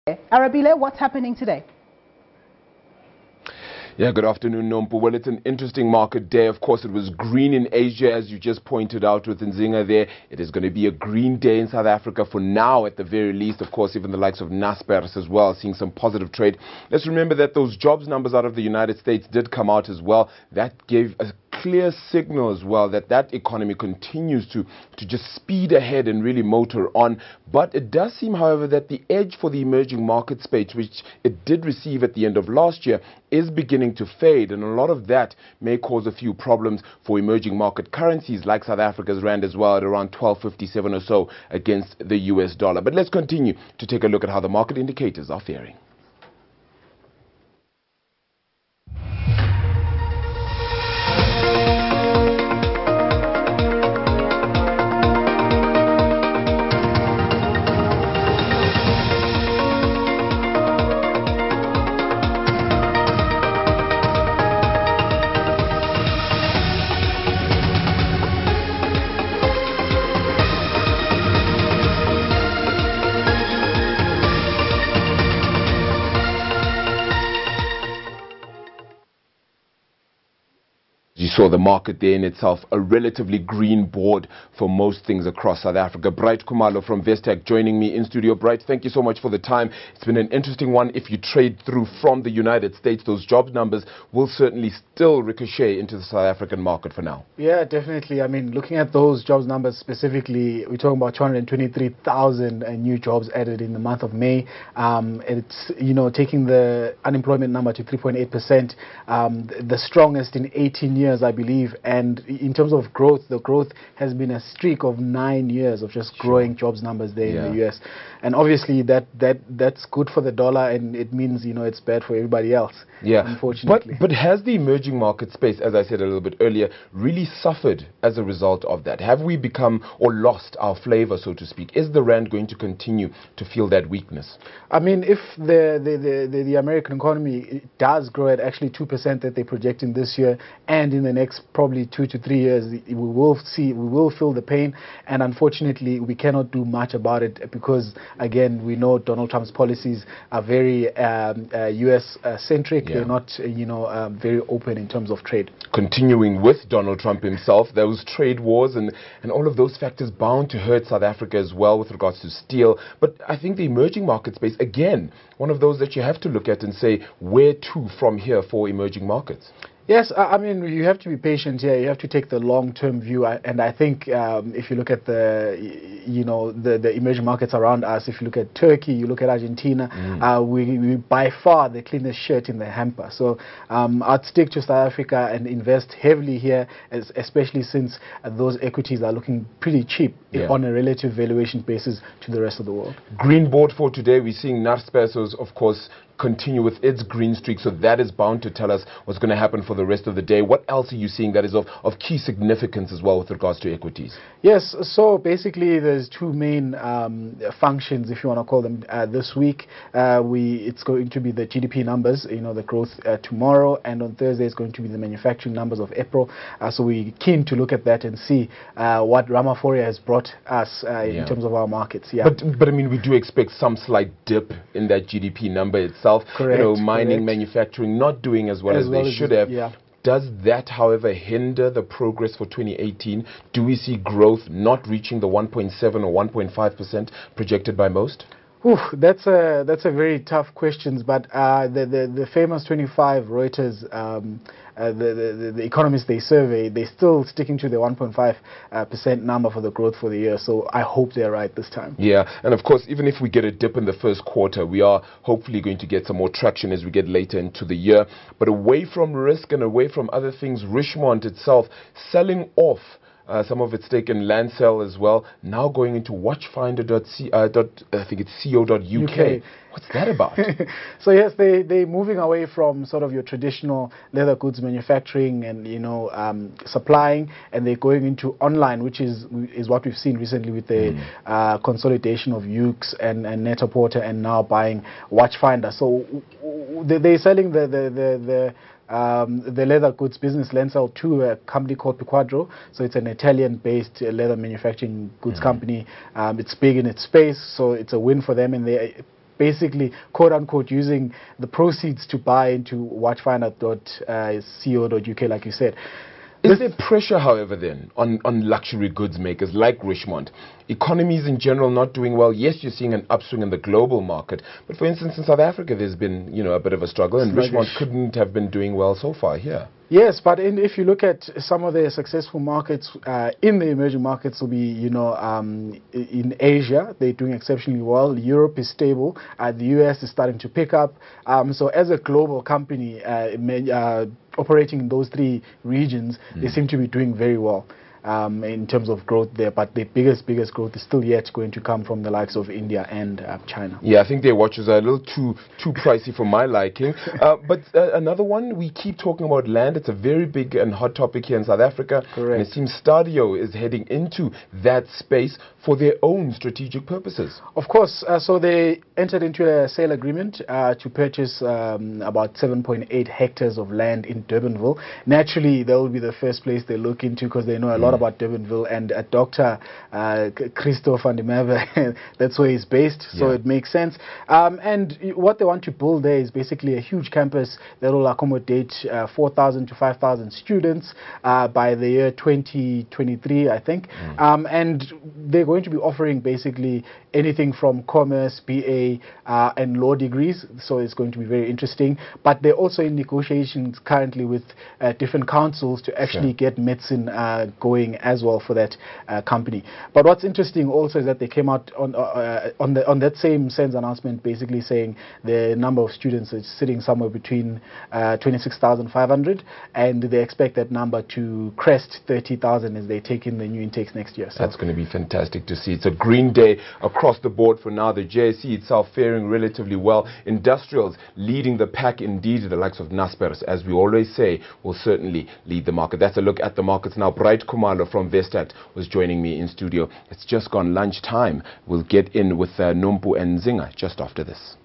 Arabile, what's happening today? Yeah, good afternoon, Nompu. Well, it's an interesting market day. Of course, it was green in Asia, as you just pointed out with Nzinga there. It is going to be a green day in South Africa for now, at the very least. Of course, even the likes of Naspers as well, seeing some positive trade. Let's remember that those jobs numbers out of the United States did come out as well. That gave a clear signal as well that that economy continues to just speed ahead and really motor on. But it does seem, however, that the edge for the emerging market space, which it did receive at the end of last year, is beginning to fade, and a lot of that may cause a few problems for emerging market currencies like South Africa's rand as well, at around 12.57 or so against the US dollar. But let's continue to take a look at how the market indicators are faring. You saw the market there in itself, a relatively green board for most things across South Africa. Bright Khumalo from Vestec joining me in studio. Bright, thank you so much for the time. It's been an interesting one. If you trade through from the United States, those jobs numbers will certainly still ricochet into the South African market for now. Yeah, definitely. I mean, looking at those jobs numbers specifically, we're talking about 223,000 new jobs added in the month of May. It's, taking the unemployment number to 3.8%, the strongest in 18 years, I believe. And in terms of growth, the growth has been a streak of 9 years of just growing jobs numbers there in the US. And obviously that's good for the dollar, and it means, it's bad for everybody else. Yeah, unfortunately. But has the emerging market space, as I said a little bit earlier, really suffered as a result of that? Have we become or lost our flavor, so to speak? Is the rand going to continue to feel that weakness? I mean, if the American economy does grow at actually 2% that they're projecting this year, and in the next probably 2 to 3 years, we will feel the pain, and unfortunately we cannot do much about it because, again, we know Donald Trump's policies are very US centric. They're not very open in terms of trade. Continuing with Donald Trump himself, those trade wars and all of those factors bound to hurt South Africa as well with regards to steel. But I think the emerging market space, again, one of those that you have to look at and say, where to from here for emerging markets? Yes, I mean, you have to be patient here. You have to take the long-term view, and I think if you look at the emerging markets around us, if you look at Turkey, you look at Argentina, we by far the cleanest shirt in the hamper. So I'd stick to South Africa and invest heavily here, especially since those equities are looking pretty cheap on a relative valuation basis to the rest of the world. Green board for today, we're seeing Naspers, of course, continue with its green streak, so that is bound to tell us what's going to happen for the rest of the day. What else are you seeing that is of key significance as well with regards to equities? Yes, so basically there's two main functions, if you want to call them, this week. It's going to be the GDP numbers, the growth tomorrow, and on Thursday it's going to be the manufacturing numbers of April. So we're keen to look at that and see what Ramaphosa has brought us in terms of our markets. Yeah. But I mean, we do expect some slight dip in that GDP number itself. Correct, mining, manufacturing not doing as well as they should have. Yeah. Does that, however, hinder the progress for 2018? Do we see growth not reaching the 1.7 or 1.5% projected by most? That's a very tough question, but the famous 25 Reuters, the economists they survey, they're still sticking to the 1.5% number for the growth for the year. So I hope they're right this time. Yeah, and of course, even if we get a dip in the first quarter, we are hopefully going to get some more traction as we get later into the year. But away from risk and away from other things, Richemont itself selling off some of its stake in Lancel as well, now going into watchfinder.co.uk. What's that about? So yes, they're moving away from sort of your traditional leather goods manufacturing and supplying, and they're going into online, which is what we've seen recently with the consolidation of Yoox and Net-a-Porter, and now buying Watchfinder. So they're selling the leather goods business Lancel to a company called Piquadro. So it's an Italian-based leather manufacturing goods company. It's big in its space, so it's a win for them, and they basically, quote unquote, using the proceeds to buy into watchfinder.co.uk, like you said. Is there pressure, however, then, on luxury goods makers like Richemont? Economies in general not doing well. Yes, you're seeing an upswing in the global market, but for instance, in South Africa, there's been, a bit of a struggle, and Richemont couldn't have been doing well so far here. Yes, but if you look at some of the successful markets in the emerging markets, will be in Asia, they're doing exceptionally well. Europe is stable. The US is starting to pick up. So as a global company operating in those three regions, they seem to be doing very well. In terms of growth there, but the biggest growth is still yet going to come from the likes of India and China. Yeah, I think their watches are a little too pricey for my liking. But another one, we keep talking about land. It's a very big and hot topic here in South Africa. Correct. And it seems Stadio is heading into that space for their own strategic purposes. Of course. So they entered into a sale agreement to purchase about 7.8 hectares of land in Durbanville. Naturally, that will be the first place they look into because they know a lot about Durbanville, and Dr. Christo van der Merwe, that's where he's based, so it makes sense. And what they want to build there is basically a huge campus that will accommodate 4,000 to 5,000 students by the year 2023, I think. And they're going to be offering basically anything from commerce, BA, and law degrees, so it's going to be very interesting. But they're also in negotiations currently with different councils to actually get medicine going as well for that company. But what's interesting also is that they came out on that same SENS announcement basically saying the number of students is sitting somewhere between 26,500, and they expect that number to crest 30,000 as they take in the new intakes next year. So that's going to be fantastic to see. It's a green day across the board for now. The JSE itself faring relatively well. Industrials leading the pack indeed. The likes of Naspers, as we always say, will certainly lead the market. That's a look at the markets now. Bright Khumalo from Vestat was joining me in studio. It's just gone lunchtime. We'll get in with Nompu and Nzinga just after this.